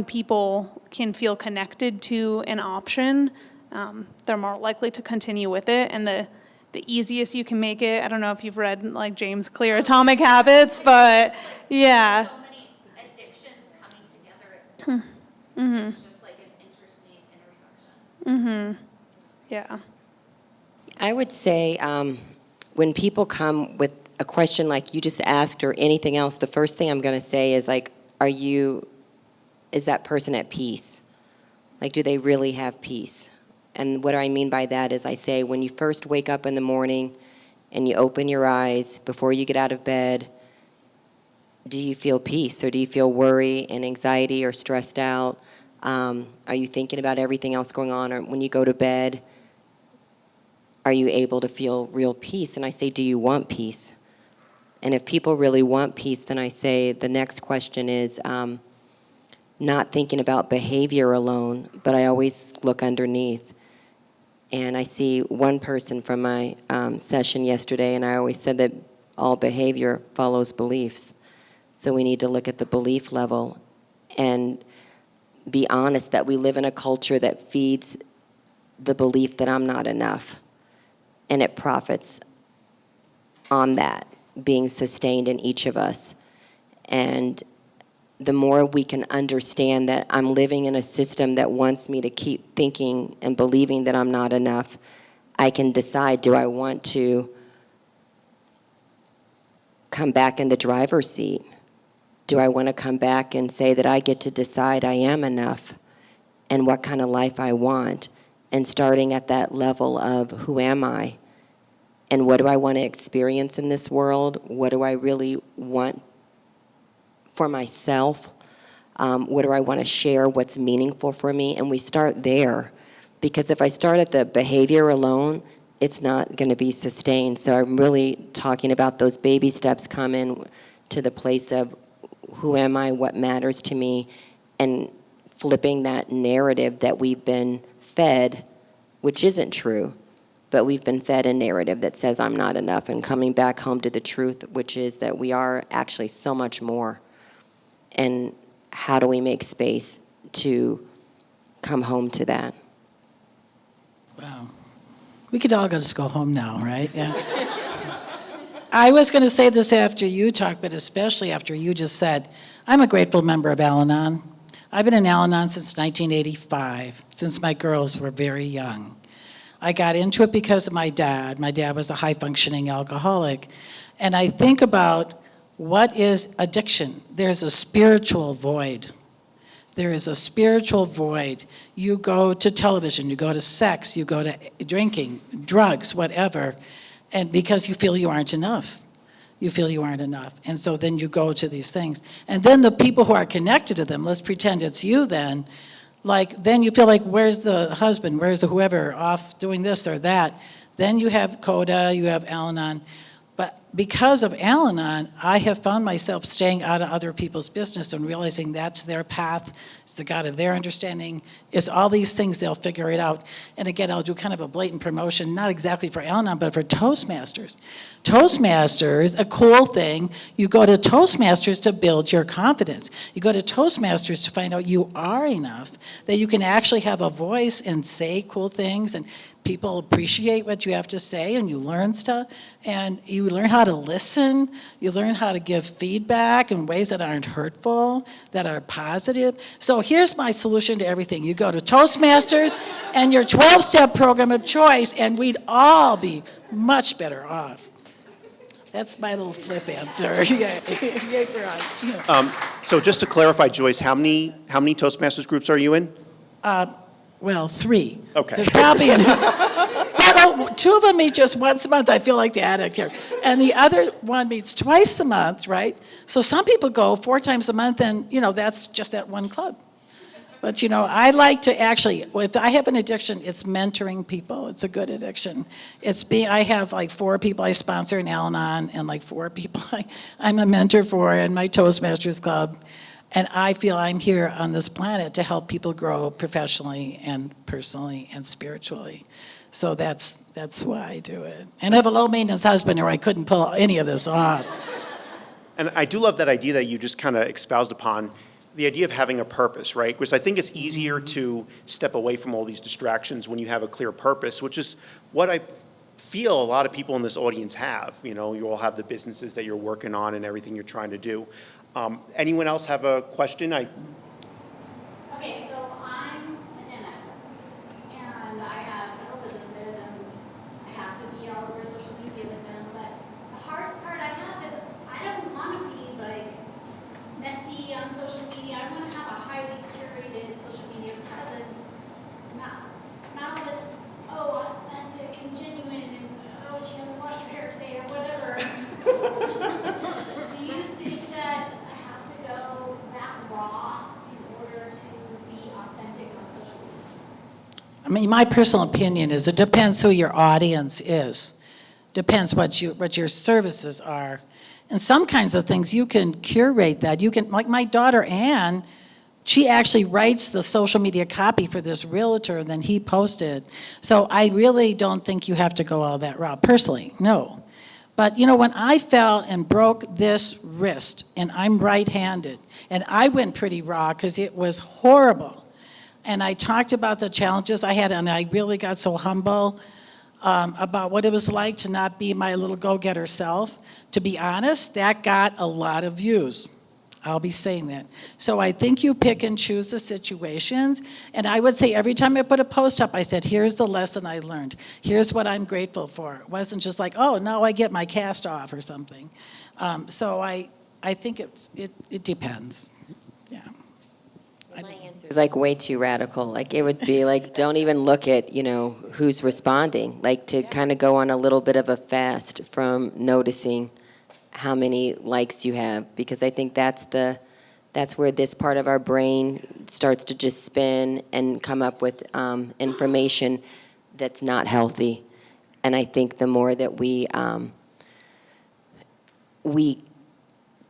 people can feel connected to an option, they're more likely to continue with it. And the easiest you can make it, I don't know if you've read like James Clear Atomic Habits, but yeah. Mm-hmm. It's just like an interesting intersection. Mm-hmm. Yeah. I would say when people come with a question like you just asked or anything else, the first thing I'm going to say is like, is that person at peace? Like, do they really have peace? And what I mean by that is I say when you first wake up in the morning and you open your eyes before you get out of bed, do you feel peace or do you feel worry and anxiety or stressed out? Are you thinking about everything else going on? Or when you go to bed, are you able to feel real peace? And I say, do you want peace? And if people really want peace, then I say the next question is not thinking about behavior alone, but I always look underneath. And I see one person from my session yesterday, and I always said that all behavior follows beliefs. So we need to look at the belief level and be honest that we live in a culture that feeds the belief that I'm not enough, and it profits on that being sustained in each of us. And the more we can understand that I'm living in a system that wants me to keep thinking and believing that I'm not enough, I can decide, do I want to come back in the driver's seat? Do I want to come back and say that I get to decide I am enough and what kind of life I want? And starting at that level of who am I? And what do I want to experience in this world? What do I really want for myself? What do I want to share? What's meaningful for me? And we start there. Because if I start at the behavior alone, it's not going to be sustained. So I'm really talking about those baby steps come in to the place of who am I, what matters to me, and flipping that narrative that we've been fed, which isn't true, but we've been fed a narrative that says I'm not enough, and coming back home to the truth, which is that we are actually so much more. And how do we make space to come home to that? Wow. We could all just go home now, right? Yeah. I was going to say this after you talked, but especially after you just said, I'm a grateful member of Al-Anon. I've been in Al-Anon since 1985, since my girls were very young. I got into it because of my dad. My dad was a high-functioning alcoholic. And I think about what is addiction. There's a spiritual void. There is a spiritual void. You go to television, you go to sex, you go to drinking, drugs, whatever, and because you feel you aren't enough. You feel you aren't enough. And so then you go to these things. And then the people who are connected to them, let's pretend it's you then, like then you feel like, where's the husband, where's the whoever off doing this or that? Then you have Coda, you have Al-Anon. But because of Al-Anon, I have found myself staying out of other people's business and realizing that's their path, it's the God of their understanding, it's all these things, they'll figure it out. And again, I'll do kind of a blatant promotion, not exactly for Al-Anon, but for Toastmasters. Toastmasters, a cool thing, you go to Toastmasters to build your confidence. You go to Toastmasters to find out you are enough, that you can actually have a voice and say cool things, and people appreciate what you have to say, and you learn stuff, and you learn how to listen, you learn how to give feedback in ways that aren't hurtful, that are positive. So here's my solution to everything. You go to Toastmasters and your 12-step program of choice, and we'd all be much better off. That's my little flip answer. Yay, yay for us. So just to clarify, Joyce, how many Toastmasters groups are you in? Well, 3. Okay. There's probably but 2 of them meet just once a month. I feel like the addict here. And the other one meets twice a month, right? So some people go 4 times a month, and, that's just at one club. But, I like to actually, if I have an addiction, it's mentoring people. It's a good addiction. I have like 4 people I sponsor in Al-Anon, and like 4 people I'm a mentor for in my Toastmasters Club. And I feel I'm here on this planet to help people grow professionally and personally and spiritually. So that's why I do it. And I have a low-maintenance husband, or I couldn't pull any of this off. And I do love that idea that you just kind of espoused upon, the idea of having a purpose, right? Because I think it's easier to step away from all these distractions when you have a clear purpose, which is what I feel a lot of people in this audience have. You all have the businesses that you're working on and everything you're trying to do. Anyone else have a question? Okay, so I'm a Gen Xer, and I have several businesses, and I have to be all over social media with them, but the hard part I have is I don't want to be, messy on social media. I want to have a highly curated social media presence, not all this, authentic and genuine, and, she hasn't washed her hair today, or whatever. Do you think that I have to go that raw in order to be authentic on social media? I mean, my personal opinion is it depends who your audience is. Depends what your services are. And some kinds of things, you can curate that. You can, like my daughter Ann, she actually writes the social media copy for this realtor, and then he posted. So I really don't think you have to go all that route. Personally, no. But, you know, when I fell and broke this wrist, and I'm right-handed, and I went pretty raw because it was horrible. And I talked about the challenges I had, and I really got so humble about what it was like to not be my little go-getter self. To be honest, that got a lot of views. I'll be saying that. So I think you pick and choose the situations. And I would say every time I put a post up, I said, here's the lesson I learned. Here's what I'm grateful for. It wasn't just like, oh, now I get my cast off or something. So I think it depends. Yeah. My answer is like way too radical. Like it would be like, don't even look at, who's responding. Like to kind of go on a little bit of a fast from noticing how many likes you have, because I think that's where this part of our brain starts to just spin and come up with information that's not healthy. And I think the more that we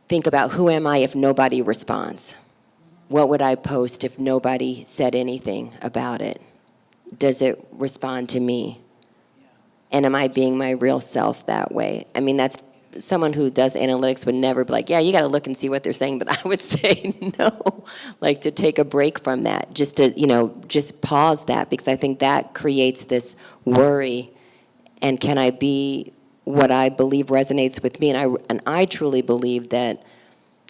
think about, who am I if nobody responds? What would I post if nobody said anything about it? Does it respond to me? And am I being my real self that way? I mean, that's someone who does analytics would never be like, yeah, you got to look and see what they're saying. But I would say no, like to take a break from that, just to, just pause that, because I think that creates this worry. And can I be what I believe resonates with me? And I truly believe that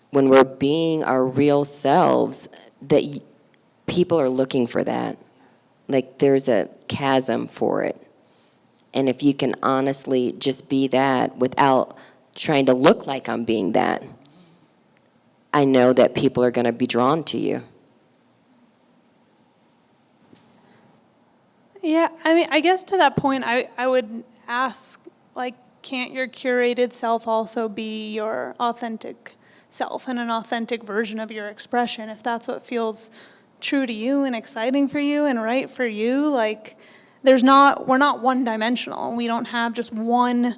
when we're being our real selves, that people are looking for that. Like there's a chasm for it. And if you can honestly just be that without trying to look like I'm being that, I know that people are going to be drawn to you. Yeah, I mean, I guess to that point, I would ask, like, can't your curated self also be your authentic self and an authentic version of your expression, if that's what feels true to you and exciting for you and right for you? Like, we're not one-dimensional. We don't have just one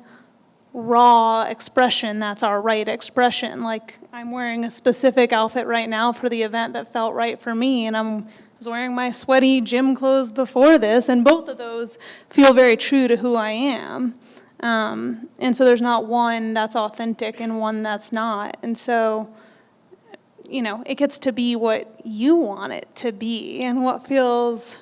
raw expression that's our right expression. Like, I'm wearing a specific outfit right now for the event that felt right for me, and I was wearing my sweaty gym clothes before this, and both of those feel very true to who I am. And so there's not one that's authentic and one that's not. And so, it gets to be what you want it to be and what feels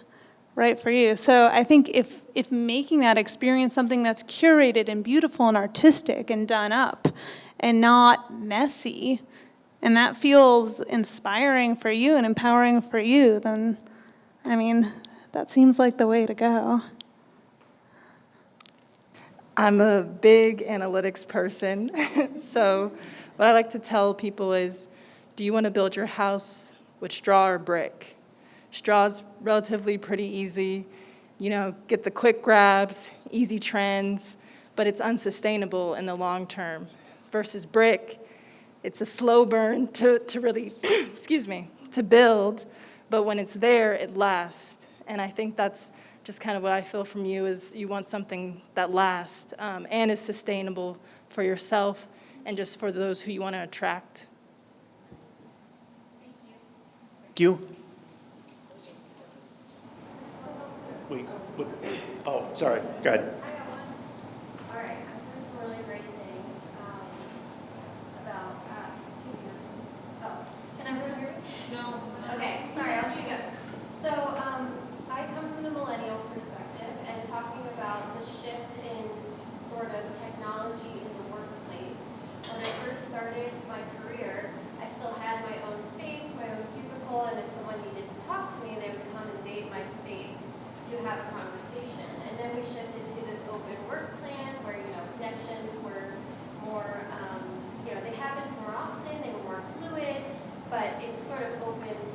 right for you. So I think if making that experience something that's curated and beautiful and artistic and done up and not messy, and that feels inspiring for you and empowering for you, then, I mean, that seems like the way to go. I'm a big analytics person. So what I like to tell people is, do you want to build your house with straw or brick? Straw's relatively pretty easy, get the quick grabs, easy trends, but it's unsustainable in the long term. Versus brick, it's a slow burn to really, to build, but when it's there, it lasts. And I think that's just kind of what I feel from you, is you want something that lasts and is sustainable for yourself and just for those who you want to attract. Thank you. Wait, oh, sorry, go ahead. All right, I've heard some really great things about, can everyone hear me? No. Okay, sorry, I'll speak up. So, I come from the millennial perspective, and talking about the shift in sort of technology in the workplace. When I first started my career, I still had my own space, my own cubicle, and if someone needed to talk to me, they would come invade my space to have a conversation. And then we shifted to this open work plan where, connections were more, they happened more often, they were more fluid, but it sort of opened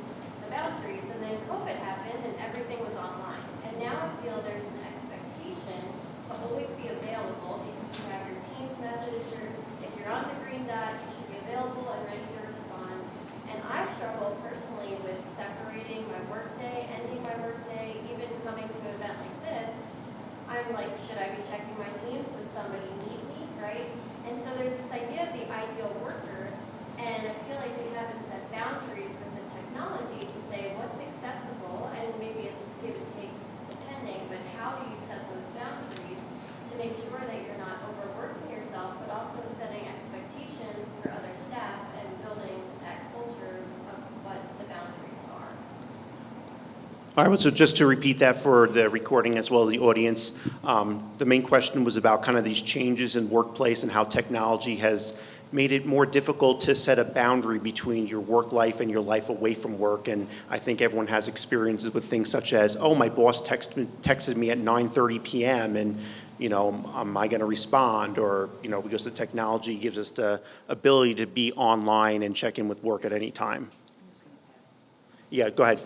the boundaries. And then COVID happened and everything was online. And now I feel there's an expectation to always be available because you have your team's message, or if you're on the green dot, you should be available and ready to respond. And I struggle personally with separating my workday, ending my workday, even coming to an event like this. I'm like, should I be checking my teams? Does somebody need me, right? And so there's this idea of the ideal worker, and I feel like we haven't set boundaries with the technology to say what's acceptable, and maybe it's give and take depending, but how do you set those boundaries to make sure that you're not overworking yourself All right, so just to repeat that for the recording as well as the audience, the main question was about kind of these changes in workplace and how technology has made it more difficult to set a boundary between your work life and your life away from work. And I think everyone has experiences with things such as, oh, my boss texted me at 9:30 p.m. and, you know, am I going to respond? Or, you know, because the technology gives us the ability to be online and check in with work at any time. Yeah, go ahead.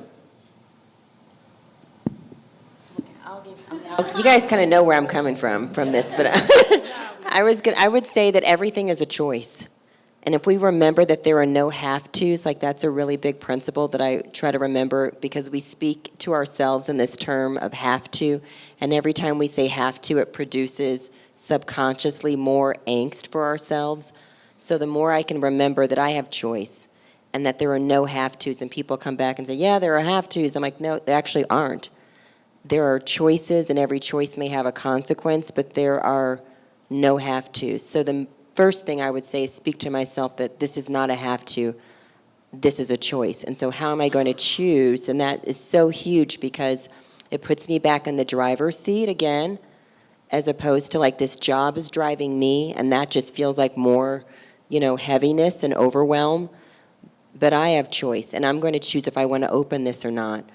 You guys kind of know where I'm coming from this, but I would say that everything is a choice. And if we remember that there are no have-tos, like that's a really big principle that I try to remember, because we speak to ourselves in this term of have to, and every time we say have to, it produces subconsciously more angst for ourselves. So the more I can remember that I have choice and that there are no have-tos, and people come back and say, yeah, there are have-tos. I'm like, no, there actually aren't. There are choices, and every choice may have a consequence, but there are no have-tos. So the first thing I would say is speak to myself that this is not a have-to, this is a choice. And so how am I going to choose? And that is so huge because it puts me back in the driver's seat again, as opposed to like this job is driving me, and that just feels like more, you know, heaviness and overwhelm. But I have choice, and I'm going to choose if I want to open this or not.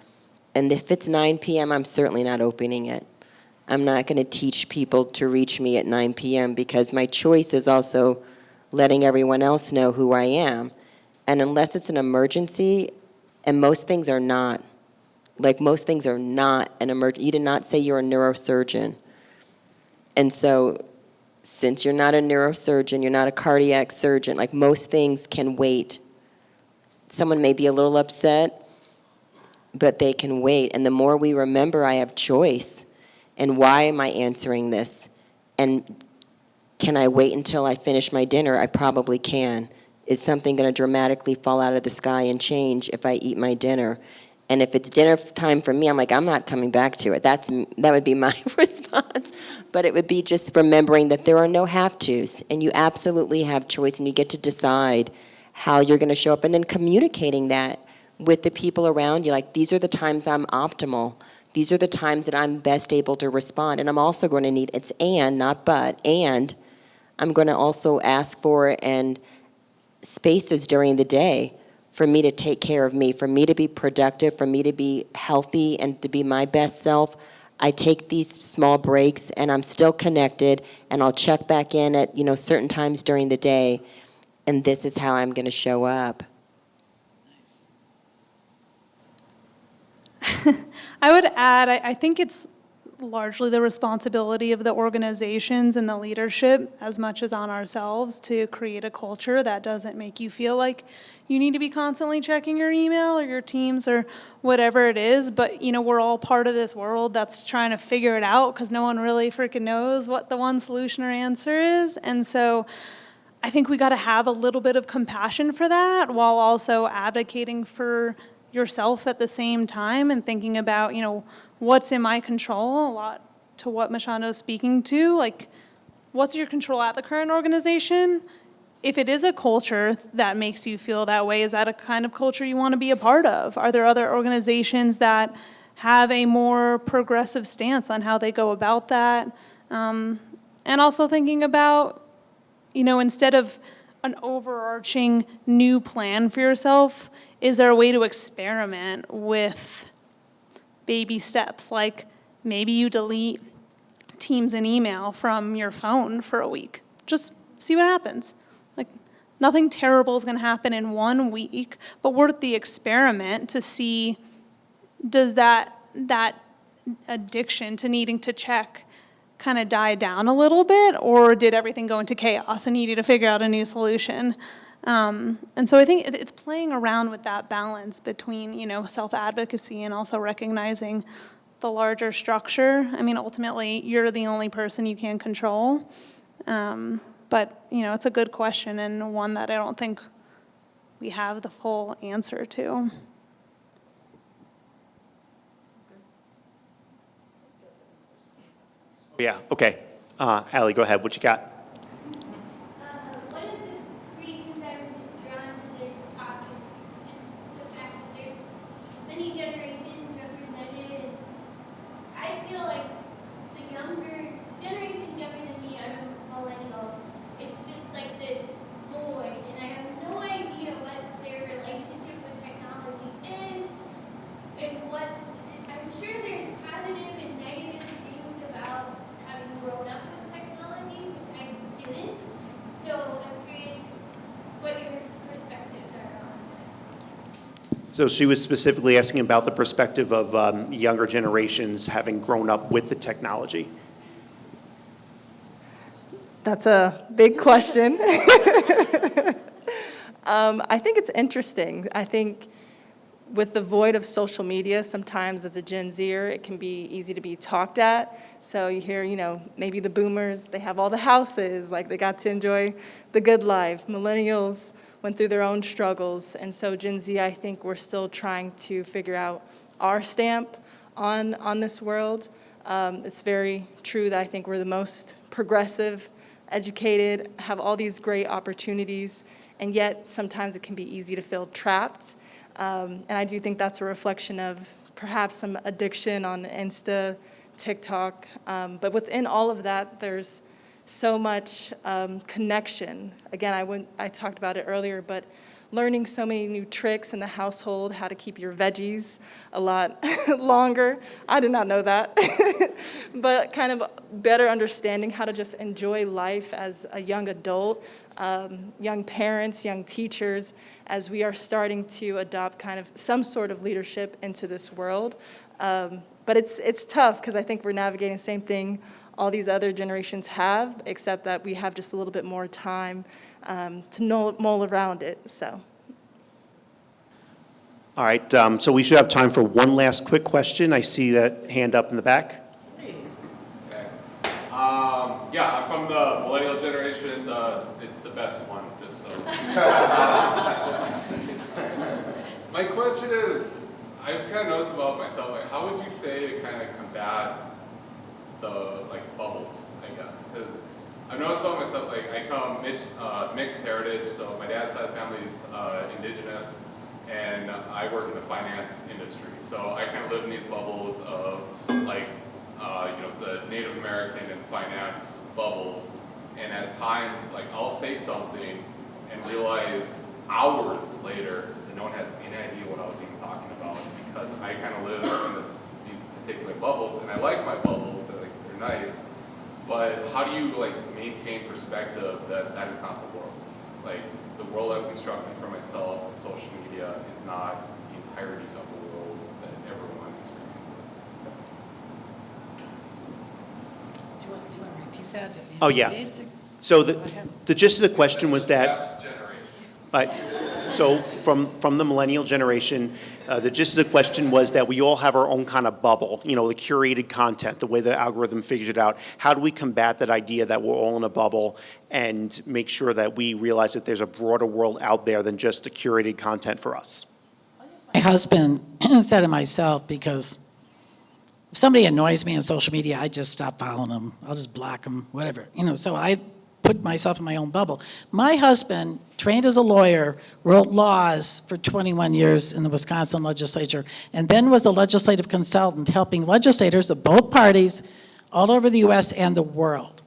And if it's 9 p.m., I'm certainly not opening it. I'm not going to teach people to reach me at 9 p.m. because my choice is also letting everyone else know who I am. And unless it's an emergency, and most things are not, like most things are not an emergency. You did not say you're a neurosurgeon. And so since you're not a neurosurgeon, you're not a cardiac surgeon, like most things can wait. Someone may be a little upset, but they can wait. And the more we remember I have choice, and why am I answering this? And can I wait until I finish my dinner? I probably can. Is something going to dramatically fall out of the sky and change if I eat my dinner? And if it's dinner time for me, I'm like, I'm not coming back to it. That would be my response. But it would be just remembering that there are no have-tos, and you absolutely have choice, and you get to decide how you're going to show up, and then communicating that with the people around you. Like, these are the times I'm optimal. These are the times that I'm best able to respond. And I'm also going to need, it's and, not but, and I'm going to also ask for and spaces during the day for me to take care of me, for me to be productive, for me to be healthy and to be my best self. I take these small breaks, and I'm still connected, and I'll check back in at, you know, certain times during the day, and this is how I'm going to show up. I would add, I think it's largely the responsibility of the organizations and the leadership as much as on ourselves to create a culture that doesn't make you feel like you need to be constantly checking your email or your Teams or whatever it is. But, you know, we're all part of this world that's trying to figure it out because no one really freaking knows what the one solution or answer is. And so I think we got to have a little bit of compassion for that while also advocating for yourself at the same time and thinking about, you know, what's in my control, a lot to what Michanda was speaking to, like what's your control at the current organization? If it is a culture that makes you feel that way, is that a kind of culture you want to be a part of? Are there other organizations that have a more progressive stance on how they go about that? And also thinking about, you know, instead of an overarching new plan for yourself, is there a way to experiment with baby steps? Like maybe you delete Teams and email from your phone for a week. Just see what happens. Like nothing terrible is going to happen in 1 week, but worth the experiment to see, does that addiction to needing to check kind of die down a little bit, or did everything go into chaos and you need to figure out a new solution? And so I think it's playing around with that balance between, you know, self-advocacy and also recognizing the larger structure. I mean, ultimately, you're the only person you can control. But, you know, it's a good question and one that I don't think we have the full answer to. Yeah, okay. Allie, go ahead. What you got? One of the reasons I was drawn to this talk is just the fact that there's many generations represented what, I'm sure there's positive and negative things about having grown up with technology, which I didn't. So I'm curious what your perspectives are on that. So she was specifically asking about the perspective of younger generations having grown up with the technology. That's a big question. I think it's interesting. I think with the void of social media, sometimes as a Gen Zer, it can be easy to be talked at. So you hear, maybe the boomers, they have all the houses, like they got to enjoy the good life. Millennials went through their own struggles. And so Gen Z, I think we're still trying to figure out our stamp on this world. It's very true that I think we're the most progressive, educated, have all these great opportunities, and yet sometimes it can be easy to feel trapped. And I do think that's a reflection of perhaps some addiction on Insta, TikTok. But within all of that, there's so much connection. Again, I talked about it earlier, but learning so many new tricks in the household, how to keep your veggies a lot longer. I did not know that. But kind of better understanding how to just enjoy life as a young adult, young parents, young teachers, as we are starting to adopt kind of some sort of leadership into this world. But it's tough because I think we're navigating the same thing all these other generations have, except that we have just a little bit more time to mull around it, so. All right, so we should have time for one last quick question. I see that hand up in the back. Okay. Yeah, I'm from the millennial generation, the best one, just so. My question is, I've kind of noticed about myself, like, how would you say to kind of combat the, bubbles, I guess? Because I've noticed about myself, I come mixed heritage, so my dad's side of the family is indigenous, and I work in the finance industry. So I kind of live in these bubbles of, the Native American and finance bubbles. And at times, I'll say something and realize hours later that no one has any idea what I was even talking about, because I kind of live in these particular bubbles, and I like my bubbles, they're nice. But how do you maintain perspective that that is not the world? The world I've constructed for myself and social media is not the entirety of the world that everyone experiences. Do you want to repeat that? Oh, yeah. Basic- So the gist of the question was that, Best generation. so from the millennial generation, the gist of the question was that we all have our own kind of bubble, the curated content, the way the algorithm figures it out. How do we combat that idea that we're all in a bubble and make sure that we realize that there's a broader world out there than just the curated content for us? My husband instead of myself, because if somebody annoys me on social media, I just stop following them. I'll just block them, whatever. So I put myself in my own bubble. My husband, trained as a lawyer, wrote laws for 21 years in the Wisconsin legislature, and then was a legislative consultant helping legislators of both parties all over the U.S. and the world.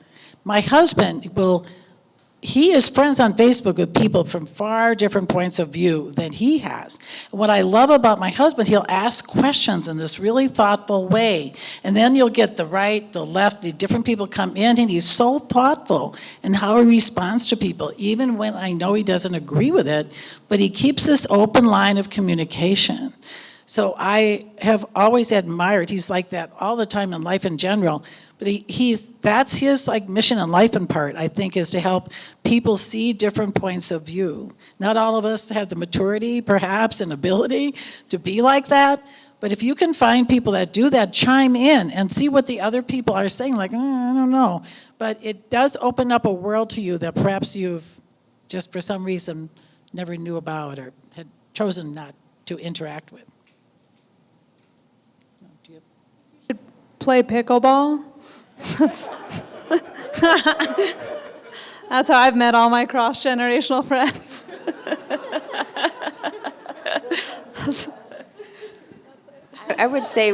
My husband he is friends on Facebook with people from far different points of view than he has. What I love about my husband, he'll ask questions in this really thoughtful way. And then you'll get the right, the left, the different people come in, and he's so thoughtful in how he responds to people, even when I know he doesn't agree with it, but he keeps this open line of communication. So I have always admired, he's like that all the time in life in general, but that's his mission in life in part, I think, is to help people see different points of view. Not all of us have the maturity, perhaps, and ability to be like that, but if you can find people that do that, chime in and see what the other people are saying, I don't know. But it does open up a world to you that perhaps you've just for some reason never knew about or had chosen not to interact with. Play pickleball. That's how I've met all my cross-generational friends. I would say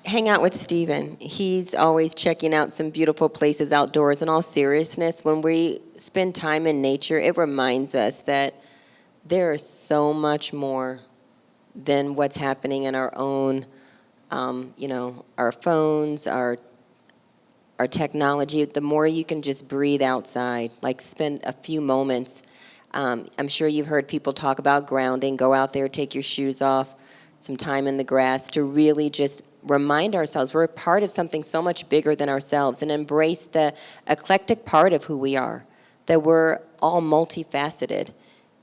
hang out with Steven. He's always checking out some beautiful places outdoors. In all seriousness, when we spend time in nature, it reminds us that there is so much more than what's happening in our own, our phones, our technology. The more you can just breathe outside, like spend a few moments. I'm sure you've heard people talk about grounding. Go out there, take your shoes off, some time in the grass to really just remind ourselves we're a part of something so much bigger than ourselves, and embrace the eclectic part of who we are, that we're all multifaceted,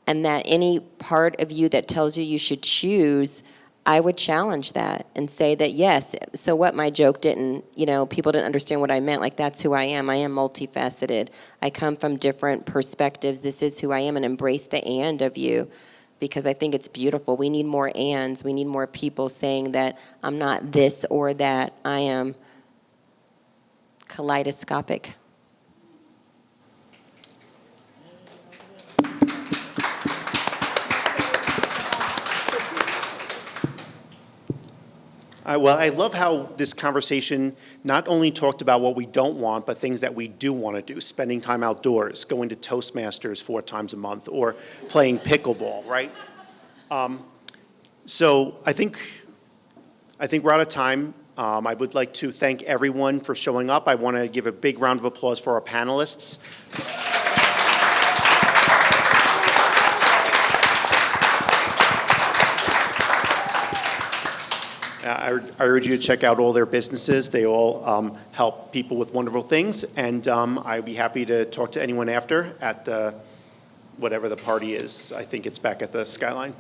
and that any part of you that tells you you should choose, I would challenge that and say that, yes, so what, my joke didn't, people didn't understand what I meant. Like, that's who I am. I am multifaceted. I come from different perspectives. This is who I am, and embrace the and of you, because I think it's beautiful. We need more ands. We need more people saying that I'm not this or that. I am kaleidoscopic. Well, I love how this conversation not only talked about what we don't want, but things that we do want to do, spending time outdoors, going to Toastmasters 4 times a month, or playing pickleball, right? So I think we're out of time. I would like to thank everyone for showing up. I want to give a big round of applause for our panelists. I urge you to check out all their businesses. They all help people with wonderful things, and I'd be happy to talk to anyone after at whatever the party is. I think it's back at the Skyline.